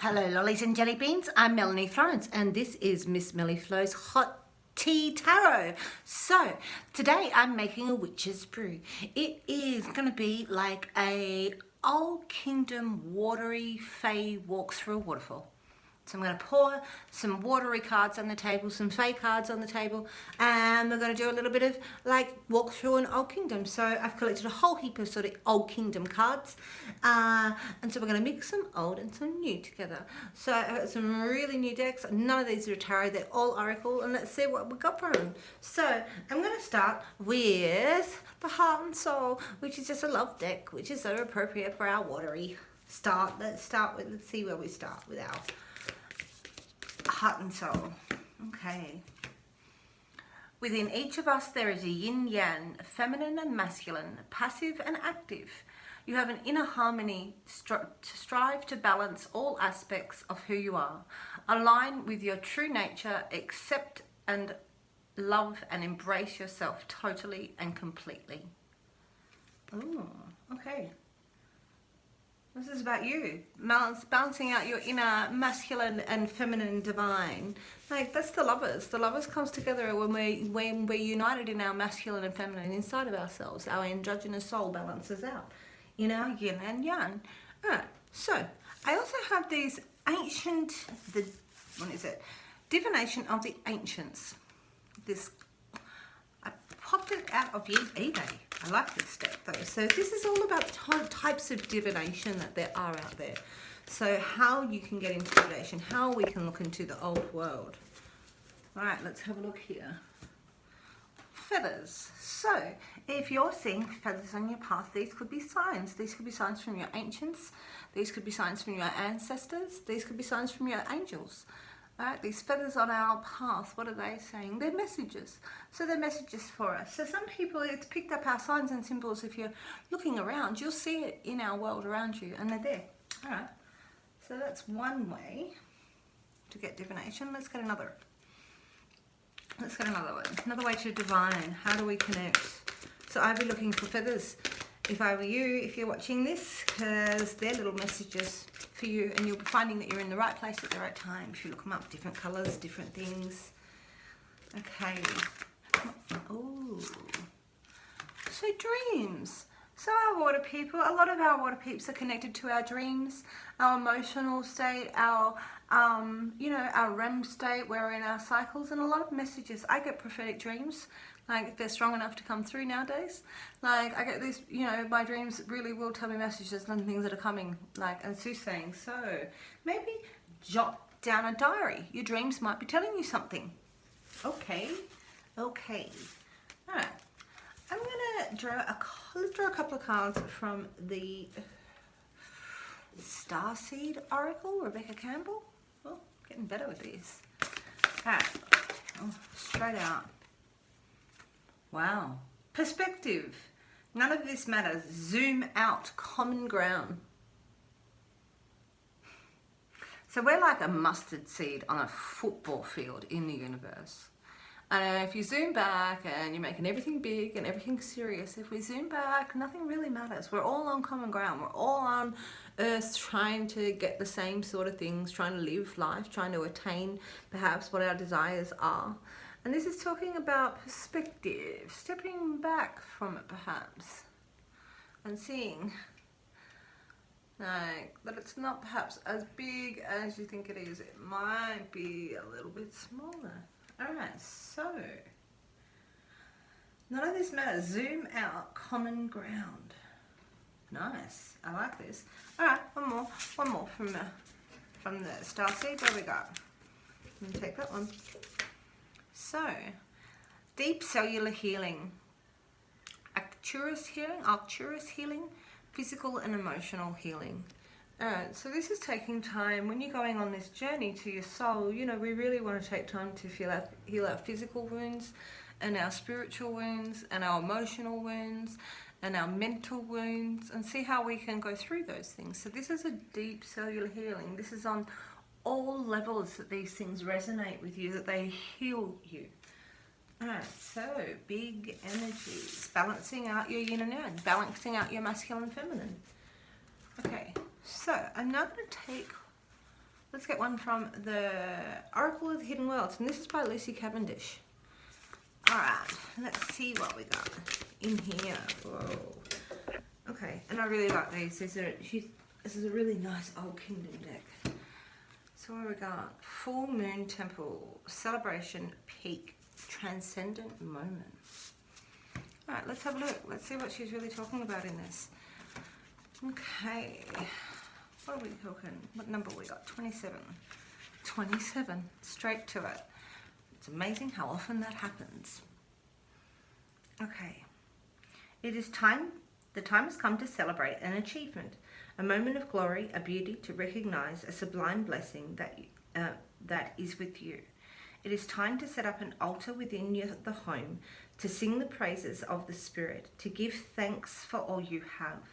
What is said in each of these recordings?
Hello lollies and jelly beans, I'm Melanie Florence and this is Miss Melly Flo's Hot Tea Tarot. So today I'm making a witch's brew. It is going to be like a Old Kingdom watery fae walk through a waterfall. So I'm going to pour some watery cards on the table, some fae cards on the table, and we're going to do a little bit of like walk through an Old Kingdom. So I've collected a whole heap of sort of Old Kingdom cards, and so we're going to mix some old and some new together. So I've got some really new decks. None of these are tarot, they're all oracle, and let's see what we got from them. So I'm going to start with the Heart and Soul, which is just a love deck, which is so appropriate for our watery start. Let's see where we start with our Heart and Soul. Okay. Within each of us there is a yin-yang, feminine and masculine, passive and active. You have an inner harmony to strive to balance all aspects of who you are. Align with your true nature, accept and love and embrace yourself totally and completely. Oh, okay. This is about you, balancing out your inner masculine and feminine divine. Like, that's the lovers. The lovers comes together when we're united in our masculine and feminine inside of ourselves. Our androgynous soul balances out in our yin and yang. Alright, so I also have these ancient, Divination of the Ancients. I popped it out of eBay. I like this deck though. So this is all about types of divination that there are out there. So how you can get into divination, how we can look into the old world. All right, let's have a look here. Feathers. So if you're seeing feathers on your path, these could be signs. These could be signs from your ancients. These could be signs from your ancestors. These could be signs from your angels. Alright, these feathers on our path, what are they saying? They're messages. So they're messages for us. So some people, it's picked up our signs and symbols. If you're looking around, you'll see it in our world around you, and they're there. Alright, so that's one way to get divination. Let's get another. Let's get another one. Another way to divine. How do we connect? So I'd be looking for feathers if I were you, if you're watching this, because they're little messages for you, and you'll be finding that you're in the right place at the right time if you look them up. Different colours, different things. Okay. Oh. So dreams. So our water people, a lot of our water peeps are connected to our dreams, our emotional state, our our REM state, where we're in our cycles, and a lot of messages. I get prophetic dreams, like if they're strong enough to come through nowadays. Like I get these, my dreams really will tell me messages and things that are coming, like, and soothsaying. So maybe jot down a diary. Your dreams might be telling you something. Okay. Okay. All right. I'm gonna let's draw a couple of cards from the Starseed Oracle, Rebecca Campbell. Oh, getting better with these. Alright, straight out. Wow. Perspective. None of this matters. Zoom out. Common ground. So we're like a mustard seed on a football field in the universe. And if you zoom back and you're making everything big and everything serious, if we zoom back, nothing really matters. We're all on common ground. We're all on earth trying to get the same sort of things, trying to live life, trying to attain perhaps what our desires are. And this is talking about perspective, stepping back from it perhaps, and seeing like that it's not perhaps as big as you think it is. It might be a little bit smaller. Alright, so none of this matters. Zoom out, common ground. Nice, I like this. Alright, one more from the Starseed. What have we got? I'm gonna take that one. So, deep cellular healing, Arcturus healing, physical and emotional healing. Alright, so this is taking time. When you're going on this journey to your soul, we really want to take time to heal our physical wounds and our spiritual wounds and our emotional wounds and our mental wounds, and see how we can go through those things. So this is a deep cellular healing. This is on all levels that these things resonate with you, that they heal you. Alright, so big energies, balancing out your yin and yang, balancing out your masculine and feminine. Okay. So I'm now going to take Let's get one from the Oracle of the Hidden Worlds, and this is by Lucy Cavendish. Alright, let's see what we got in here. Whoa. Okay, and I really like these. This is a really nice Old Kingdom deck. So what we got? Full Moon Temple, Celebration, Peak, Transcendent Moment. Alright, let's have a look. Let's see what she's really talking about in this. Okay. What are we talking? What number we got? 27. 27. Straight to it. It's amazing how often that happens. Okay. It is time. The time has come to celebrate an achievement, a moment of glory, a beauty to recognize a sublime blessing that is with you. It is time to set up an altar within the home, to sing the praises of the Spirit, to give thanks for all you have.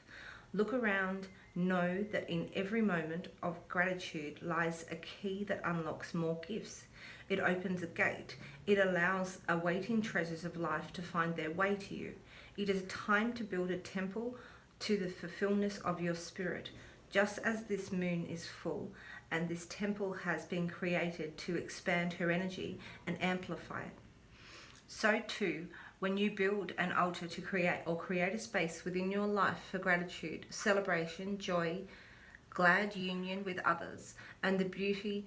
Look around, know that in every moment of gratitude lies a key that unlocks more gifts. It opens a gate. It allows awaiting treasures of life to find their way to you. It is time to build a temple to the fulfillment of your spirit, just as this moon is full, and this temple has been created to expand her energy and amplify it. So too, when you build an altar to create a space within your life for gratitude, celebration, joy, glad union with others, and the beauty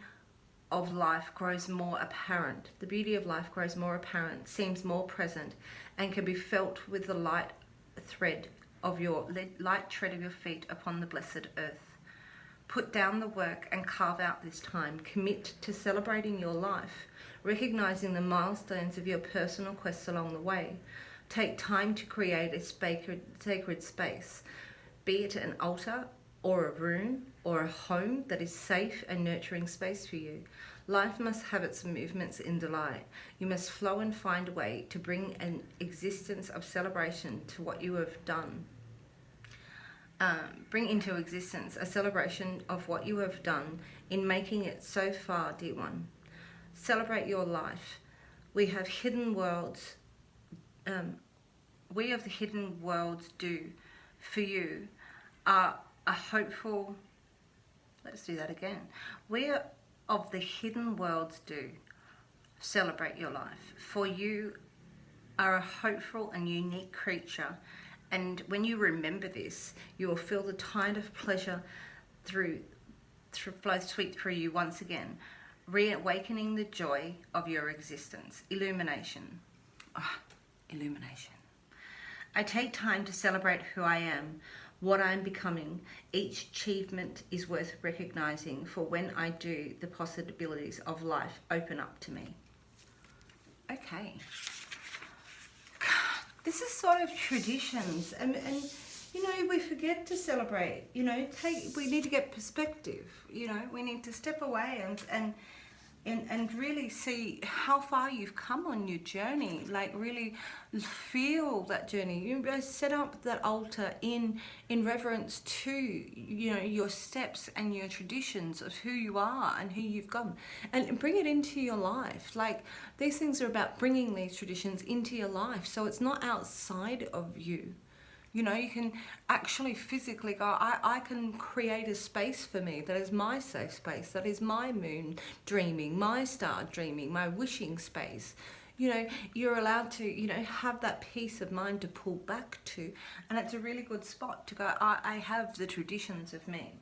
of life grows more apparent. The beauty of life grows more apparent, seems more present, and can be felt with the light tread of your feet upon the blessed earth. Put down the work and carve out this time. Commit to celebrating your life, recognizing the milestones of your personal quests along the way. Take time to create a sacred space, be it an altar or a room or a home that is safe and nurturing space for you. Life must have its movements in delight. You must flow and find a way to bring an existence of celebration to what you have done. Bring into existence a celebration of what you have done in making it so far, dear one. Celebrate your life. We have hidden worlds. We of the hidden worlds do for you are a hopeful. Let's do that again. We of the hidden worlds do celebrate your life. For you are a hopeful and unique creature. And when you remember this, you will feel the tide of pleasure flow sweep through you once again, reawakening the joy of your existence. Illumination. Illumination. I take time to celebrate who I am, what I'm becoming. Each achievement is worth recognizing, for when I do, the possibilities of life open up to me. Okay. This is sort of traditions, and you know, we forget to celebrate. You know, we need to get perspective. You know, we need to step away and really see how far you've come on your journey. Like really feel that journey. You set up that altar in reverence to, you know, your steps and your traditions of who you are and who you've gone, and bring it into your life. Like these things are about bringing these traditions into your life, so it's not outside of you. You know, you can actually physically go, I can create a space for me that is my safe space, that is my moon dreaming, my star dreaming, my wishing space. You know, you're allowed to, you know, have that peace of mind to pull back to. And it's a really good spot to go, I have the traditions of me.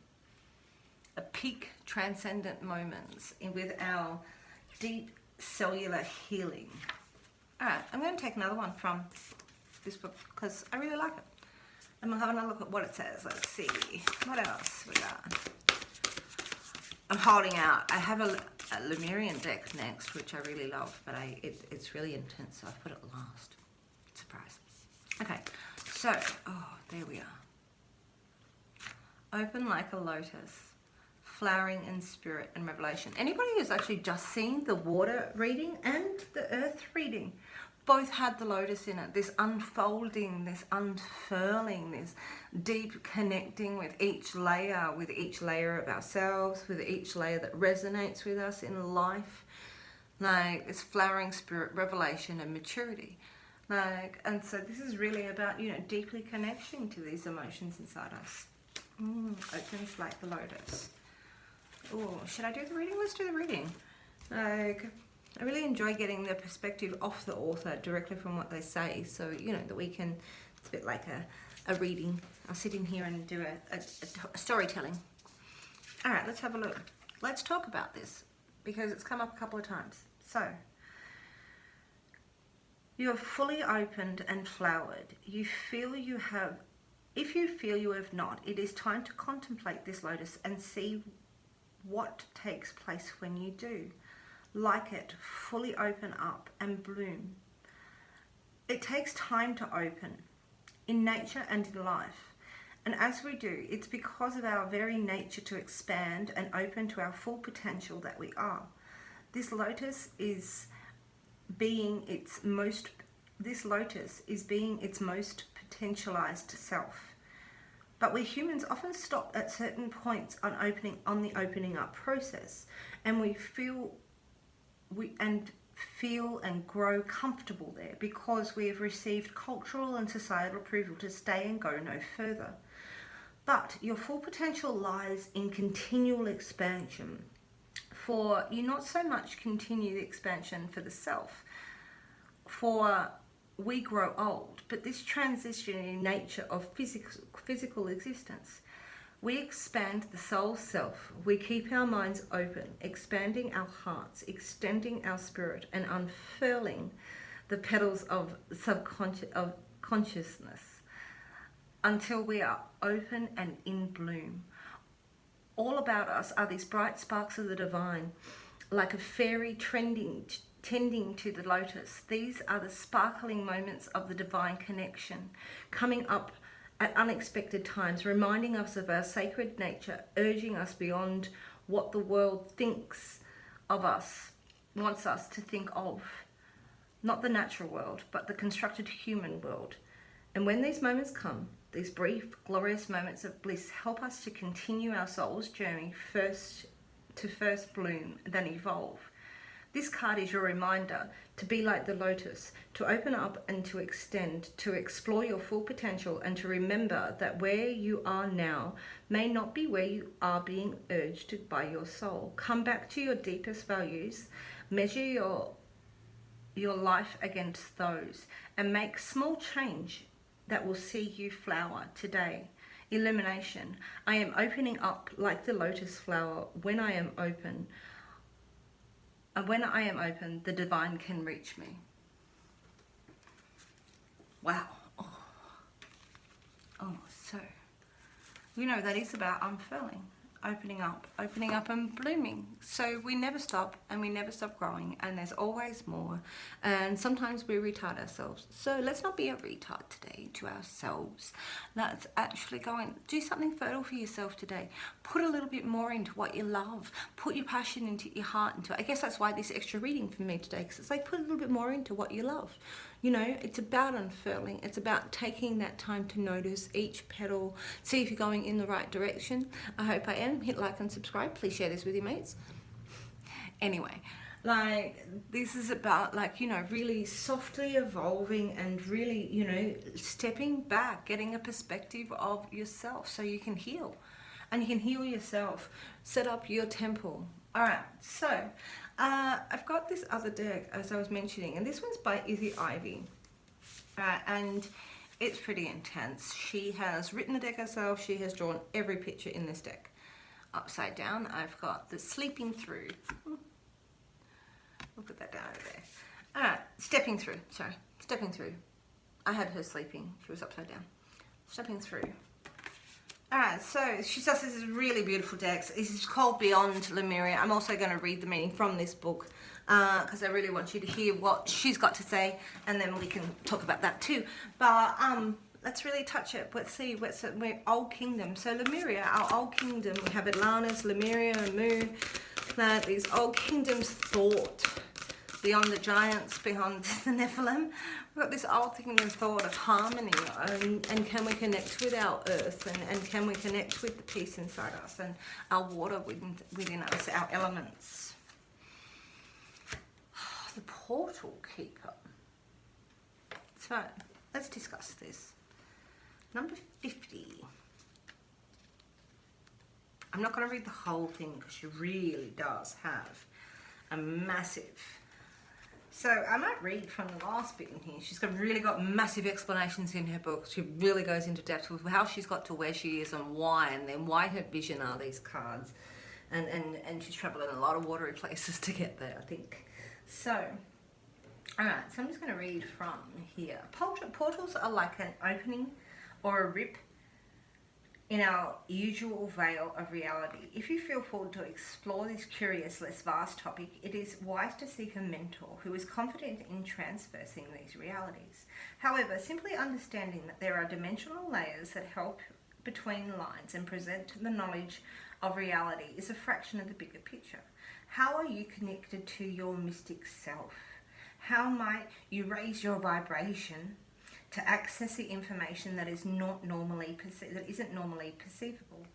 A peak transcendent moments with our deep cellular healing. All right, I'm going to take another one from this book because I really like it. I'm having a look at what it says. Let's see. What else we got? I'm holding out. I have a Lemurian deck next, which I really love, but it's really intense, so I've put it last. Surprise. Okay, so, there we are. Open like a lotus, flowering in spirit and revelation. Anybody who's actually just seen the water reading and the earth reading, both had the lotus in it, this unfolding, this unfurling, this deep connecting with each layer of ourselves, with each layer that resonates with us in life, like this flowering spirit, revelation and maturity. Like, and so this is really about, you know, deeply connecting to these emotions inside us. Opens like the lotus. Oh, should I do the reading? Let's do the reading. Like, I really enjoy getting the perspective off the author directly from what they say. So, you know, that we can, it's a bit like a reading. I'll sit in here and do a storytelling. All right, let's have a look. Let's talk about this because it's come up a couple of times. So, you're fully opened and flowered. You feel you have, if you feel you have not, it is time to contemplate this lotus and see what takes place when you do. Like it, fully open up and bloom. It takes time to open in nature and in life. And as we do, it's because of our very nature to expand and open to our full potential that we are. This lotus is being its most potentialized self. But we humans often stop at certain points on the opening up process, and we feel and grow comfortable there because we have received cultural and societal approval to stay and go no further. But your full potential lies in continual expansion. For you not so much continue the expansion for the self, for we grow old, but this transitioning nature of physical existence. We expand the soul self. We keep our minds open, expanding our hearts, extending our spirit, and unfurling the petals of consciousness until we are open and in bloom. All about us are these bright sparks of the divine, like a fairy tending to the lotus. These are the sparkling moments of the divine connection, coming up at unexpected times, reminding us of our sacred nature, urging us beyond what the world thinks of us, wants us to think of. Not the natural world, but the constructed human world. And when these moments come, these brief, glorious moments of bliss help us to continue our soul's journey first bloom, then evolve. This card is your reminder to be like the lotus, to open up and to extend, to explore your full potential, and to remember that where you are now may not be where you are being urged by your soul. Come back to your deepest values, measure your life against those, and make small change that will see you flower today. Illumination. I am opening up like the lotus flower. When I am open, the divine can reach me. Wow. Oh, so, you know, that is about unfurling, opening up and blooming. So we never stop and we never stop growing, and there's always more. And sometimes we retard ourselves. So let's not be a retard today to ourselves. Let's actually go and do something fertile for yourself today. Put a little bit more into what you love. Put your passion into your heart into it. I guess that's why this extra reading for me today, because it's like put a little bit more into what you love. You know, it's about unfurling. It's about taking that time to notice each petal, see if you're going in the right direction. I hope I am. Hit like and subscribe. Please share this with your mates. Anyway, like, this is about, like, you know, really softly evolving and really, you know, stepping back, getting a perspective of yourself so you can heal. And you can heal yourself. Set up your temple. All right, so I've got this other deck, as I was mentioning, and this one's by Izzy Ivy. And it's pretty intense. She has written the deck herself. She has drawn every picture in this deck. Upside down, I've got the Sleeping Through. We'll put that down over there. All right, Stepping Through. I had her sleeping. She was upside down. Stepping Through. Alright, so she says this is really beautiful decks. This is called Beyond Lemuria. I'm also going to read the meaning from this book because I really want you to hear what she's got to say, and then we can talk about that too. But let's really touch it. Let's see what's we're Old Kingdom. So Lemuria, our Old Kingdom, we have Atlantis, Lemuria, and Mu. These Old Kingdoms thought beyond the giants, beyond the Nephilim. We've got this Old Kingdom thought of harmony, and can we connect with our earth, and can we connect with the peace inside us and our water within us, our elements. The Portal Keeper. So let's discuss this. Number 50. I'm not going to read the whole thing because she really does have a massive... So I might read from the last bit in here. She's really got massive explanations in her book. She really goes into depth with how she's got to where she is and why, and then why her vision are these cards. And she's traveling a lot of watery places to get there, I think. So, all right, so I'm just going to read from here. Portals are like an opening or a rip in our usual veil of reality. If you feel called to explore this curious, less vast topic, it is wise to seek a mentor who is confident in transversing these realities. However, simply understanding that there are dimensional layers that help between the lines and present the knowledge of reality is a fraction of the bigger picture. How are you connected to your mystic self? How might you raise your vibration to access the information that isn't normally perceivable?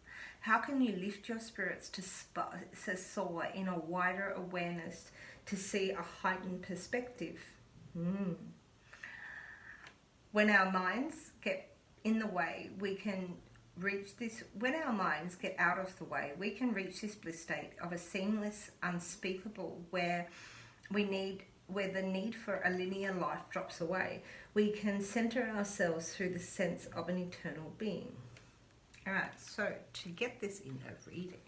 How can you lift your spirits to soar in a wider awareness, to see a heightened perspective? When our minds get in the way, we can reach this. When our minds get out of the way, we can reach this bliss state of a seamless, unspeakable, where the need for a linear life drops away. We can center ourselves through the sense of an eternal being. All right, so to get this in a reading,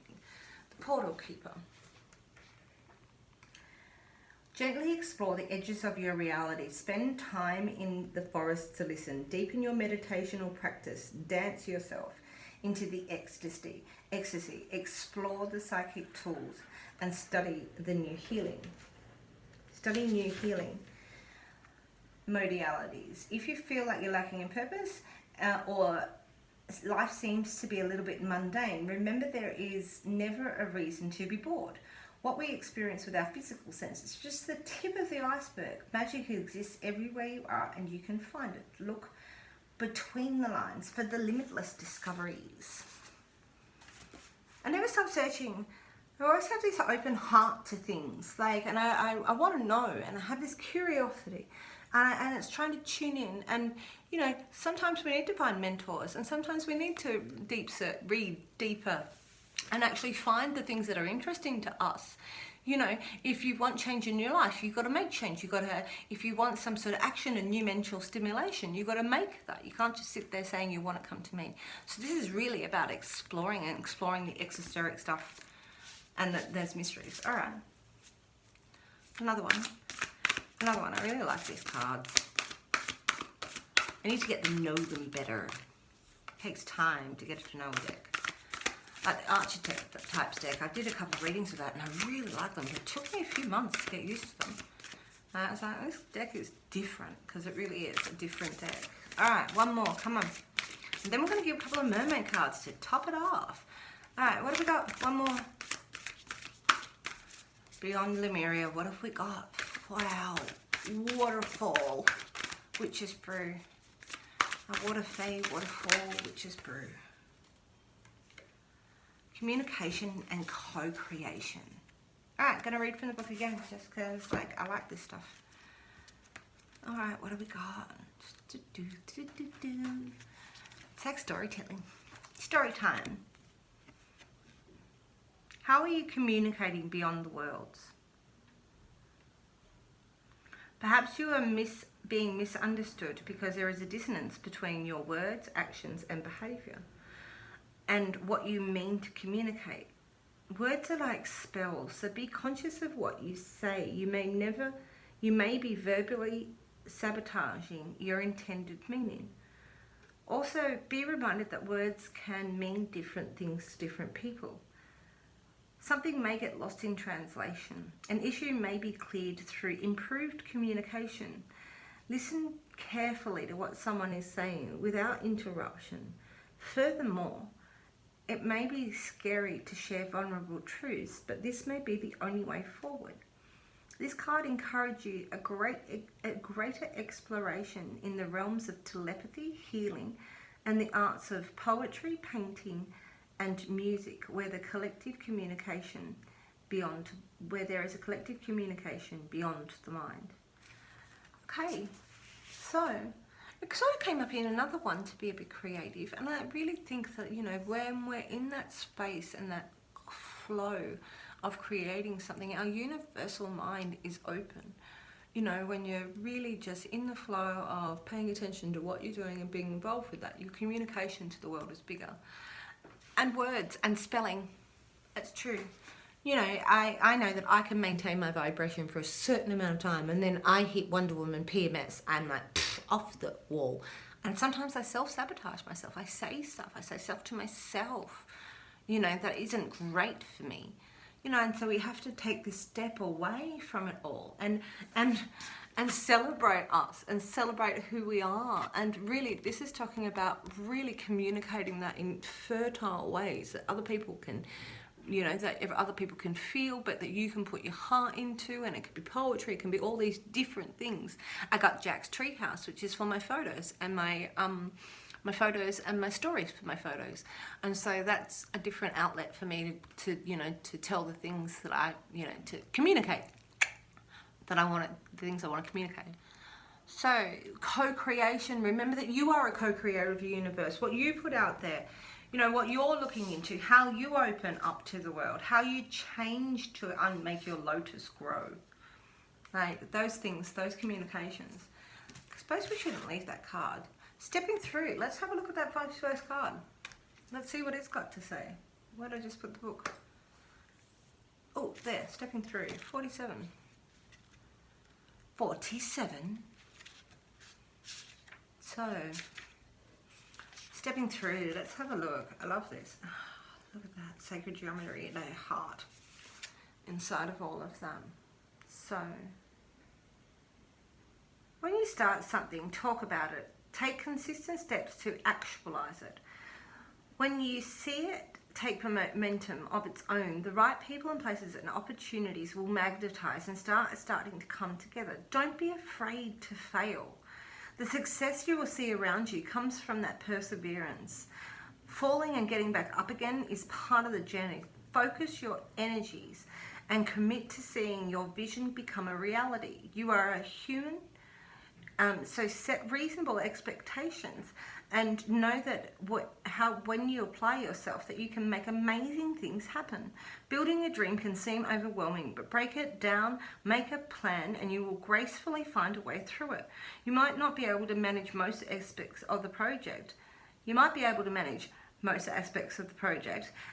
the Portal Keeper. Gently explore the edges of your reality. Spend time in the forest to listen. Deepen your meditational practice. Dance yourself into the ecstasy. Explore the psychic tools and study the new healing. Study new healing modalities. If you feel like you're lacking in purpose or life seems to be a little bit mundane, remember there is never a reason to be bored. What we experience with our physical senses is just the tip of the iceberg. Magic exists everywhere you are and you can find it. Look between the lines for the limitless discoveries. I never stop searching. I always have this open heart to things, and I want to know, and I have this curiosity, and it's trying to tune in. And sometimes we need to find mentors, and sometimes we need to read deeper, and actually find the things that are interesting to us. If you want change in your life, you've got to make change. If you want some sort of action and new mental stimulation, you've got to make that. You can't just sit there saying you want to come to me. So this is really about exploring the exoteric stuff. And there's mysteries. All right. Another one. I really like these cards. I need to get to know them better. It takes time to get to know a deck. Like the architect types deck, I did a couple of readings of that and I really like them. It took me a few months to get used to them. I was like, this deck is different, because it really is a different deck. All right, one more. Come on. And then we're going to give a couple of mermaid cards to top it off. All right, what have we got? One more. Beyond Lemuria, what have we got? Wow, Waterfall, Witch's Brew. A Waterfall, Witch's Brew. Communication and co-creation. All right, gonna read from the book again, just because I like this stuff. All right, what have we got? It's like storytelling. Story time. How are you communicating beyond the worlds? Perhaps you are being misunderstood because there is a dissonance between your words, actions, and behavior, and what you mean to communicate. Words are like spells, so be conscious of what you say. You may be verbally sabotaging your intended meaning. Also, be reminded that words can mean different things to different people. Something may get lost in translation. An issue may be cleared through improved communication. Listen carefully to what someone is saying without interruption. Furthermore, it may be scary to share vulnerable truths, but this may be the only way forward. This card encourages you a greater exploration in the realms of telepathy, healing, and the arts of poetry, painting, and music, where there is a collective communication beyond the mind. Okay, so it sort of came up in another one to be a bit creative. And I really think that, you know, when we're in that space and that flow of creating something, our universal mind is open. You know, when you're really just in the flow of paying attention to what you're doing and being involved with that, your communication to the world is bigger. And words and spelling, it's true. You know, I know that I can maintain my vibration for a certain amount of time, and then I hit Wonder Woman PMS, I'm like off the wall. And sometimes I self-sabotage myself. I say stuff to myself, you know, that isn't great for me. You know, and so we have to take this step away from it all and celebrate us and celebrate who we are. And really, this is talking about really communicating that in fertile ways that other people can, you know, that other people can feel, but that you can put your heart into. And it could be poetry, it can be all these different things. I got Jack's Treehouse, which is for my photos and my photos and my stories for my photos. And so that's a different outlet for me to you know, to tell the things that I, you know, to communicate that I want to, the things I want to communicate. So co-creation, remember that you are a co-creator of the universe. What you put out there, you know, what you're looking into, how you open up to the world, how you change to make your lotus grow. Right, those things, those communications. I suppose we shouldn't leave that card. Stepping through, let's have a look at that first card. Let's see what it's got to say. Where did I just put the book? Oh, there, stepping through, 47. 47. So, stepping through, let's have a look. I love this. Oh, look at that, sacred geometry and a heart inside of all of them. So, when you start something, talk about it. Take consistent steps to actualize it. When you see it take momentum of its own, the right people and places and opportunities will magnetize and starting to come together. Don't be afraid to fail. The success you will see around you comes from that perseverance. Falling and getting back up again is part of the journey. Focus your energies and commit to seeing your vision become a reality. You are a human. So set reasonable expectations and know that when you apply yourself that you can make amazing things happen. Building a dream can seem overwhelming, but break it down, make a plan, and you will gracefully find a way through it. You might not be able to manage most aspects of the project.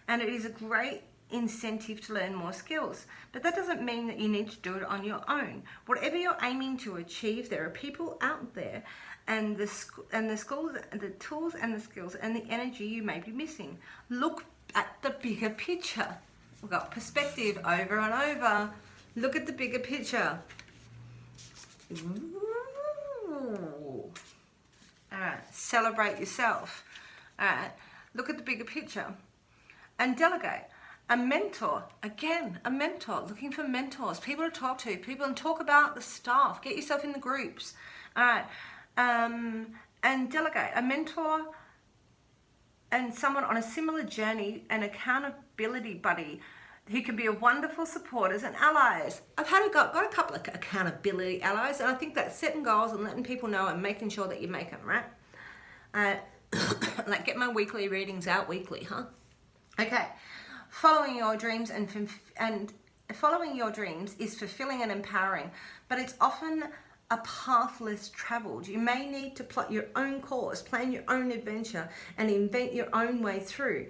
And it is a great incentive to learn more skills, but that doesn't mean that you need to do it on your own. Whatever you're aiming to achieve, there are people out there and the schools, the tools and the skills and the energy you may be missing. Look at the bigger picture. We've got perspective over and over. Look at the bigger picture. Ooh. All right, celebrate yourself. All right, look at the bigger picture and delegate. A mentor, again, a mentor, looking for mentors, people to talk to, people and talk about the stuff, get yourself in the groups, all right, and delegate. A mentor and someone on a similar journey, an accountability buddy who can be a wonderful supporters and allies. I've got a couple of accountability allies, and I think that setting goals and letting people know and making sure that you make them, right? Like get my weekly readings out weekly, huh? Okay. Following your dreams and following your dreams is fulfilling and empowering, but it's often a path less traveled. You may need to plot your own course, plan your own adventure, and invent your own way through.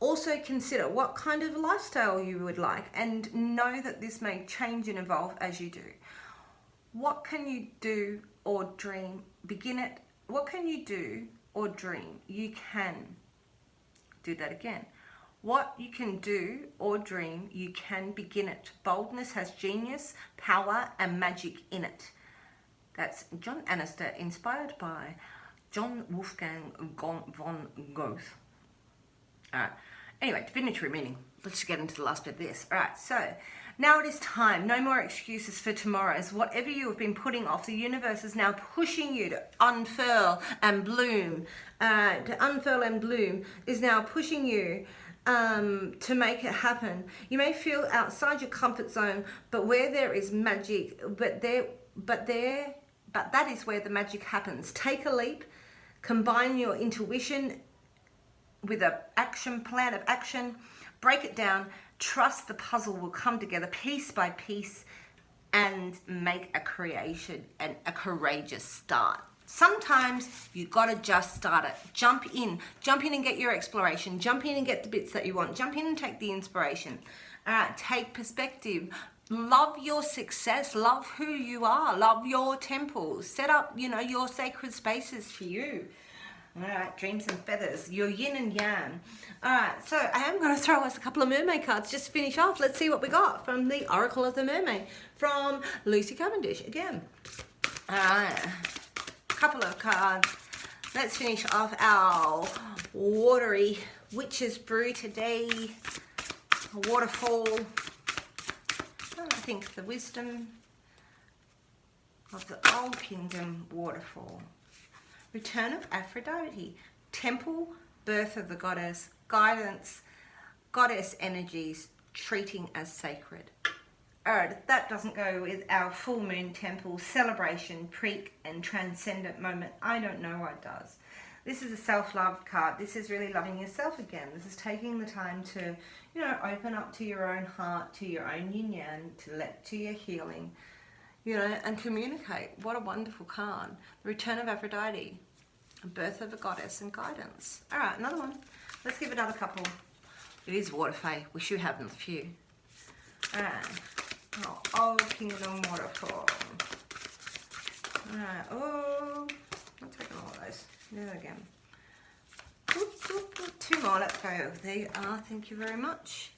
Also consider what kind of lifestyle you would like and know that this may change and evolve as you do. What can you do or dream? Begin it. What can you do or dream? You can do that again. What you can do or dream, you can begin it. Boldness has genius, power, and magic in it. That's John Annister, inspired by John Wolfgang von Goethe. All right. Anyway, divinatory meaning. Let's get into the last bit of this. All right. So now it is time. No more excuses for tomorrows. Whatever you have been putting off, the universe is now pushing you to unfurl and bloom. Is now pushing you to make it happen. You may feel outside your comfort zone, but where there is magic, but but that is where the magic happens. Take a leap, combine your intuition with an action plan of action, break it down, trust the puzzle will come together piece by piece, and make a creation and a courageous start. Sometimes you gotta just start it. Jump in and get your exploration. Jump in and get the bits that you want. Jump in and take the inspiration. All right, take perspective. Love your success. Love who you are. Love your temple. Set up, your sacred spaces for you. All right, dreams and feathers, your yin and yang. All right, so I am going to throw us a couple of mermaid cards just to finish off. Let's see what we got from the Oracle of the Mermaid from Lucy Cavendish again. All right, a couple of cards. Let's finish off our watery witch's brew today. Waterfall. I think the wisdom of the Old Kingdom Waterfall. Return of Aphrodite, temple, birth of the goddess, guidance, goddess energies, treating as sacred. Alright, that doesn't go with our full moon temple, celebration, peak and transcendent moment. I don't know what does. This is a self-love card. This is really loving yourself again. This is taking the time to, open up to your own heart, to your own yin yang, to your healing. And communicate. What a wonderful card. The Return of Aphrodite, birth of a goddess and guidance. All right, another one. Let's give another couple. It is Waterfall. We should have a few. All right. Old Kingdom Waterfall. All right. Oh, I'm taking all of those. There again. Two more. Let's go. There you are. Thank you very much.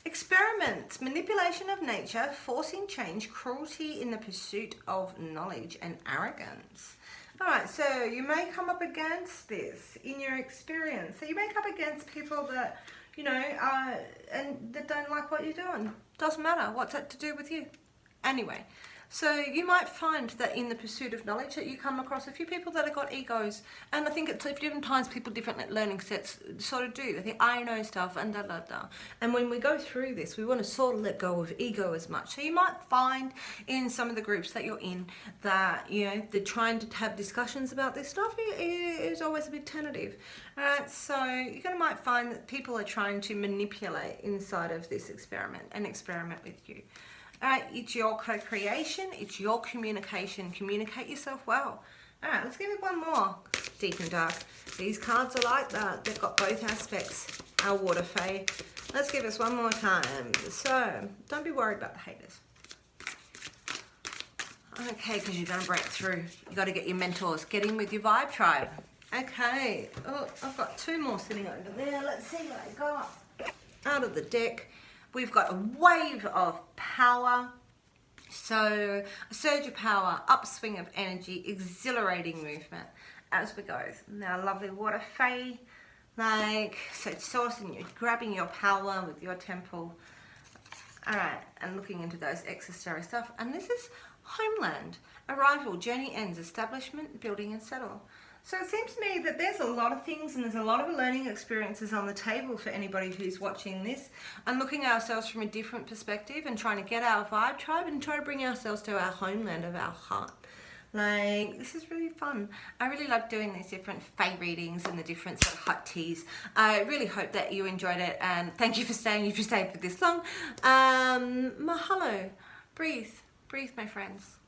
Experiment, manipulation of nature, forcing change, cruelty in the pursuit of knowledge, and arrogance. All right, so you may come up against this in your experience. So you may come against people that, and that don't like what you're doing. Doesn't matter. What's that to do with you? Anyway, so you might find that in the pursuit of knowledge that you come across a few people that have got egos. And I think at different times people, different learning sets sort of do. They think, I know stuff and da da da. And when we go through this, we want to sort of let go of ego as much. So you might find in some of the groups that you're in that, they're trying to have discussions about this stuff. It is always a bit tentative. All right, so you might find that people are trying to manipulate inside of this experiment and experiment with you. All right, it's your co-creation, it's your communication. Communicate yourself well. All right, let's give it one more. Deep and dark. These cards are like that. They've got both aspects. Our water fae. Let's give us one more time. So, don't be worried about the haters. Okay, because you're going to break through. You've got to get your mentors. Get in with your vibe tribe. Okay. Oh, I've got two more sitting over there. Let's see what I got. Out of the deck. We've got a wave of power, so a surge of power, upswing of energy, exhilarating movement as we go. Now, lovely water fae, so it's sourcing, you're grabbing your power with your temple, all right, and looking into those extra stuff. And this is homeland, arrival, journey ends, establishment, building and settle. So it seems to me that there's a lot of things and there's a lot of learning experiences on the table for anybody who's watching this, and looking at ourselves from a different perspective and trying to get our vibe tribe and try to bring ourselves to our homeland of our heart. This is really fun. I really like doing these different fae readings and the different sort of hot teas. I really hope that you enjoyed it, and thank you for staying if you stayed for this long. Mahalo. Breathe, my friends.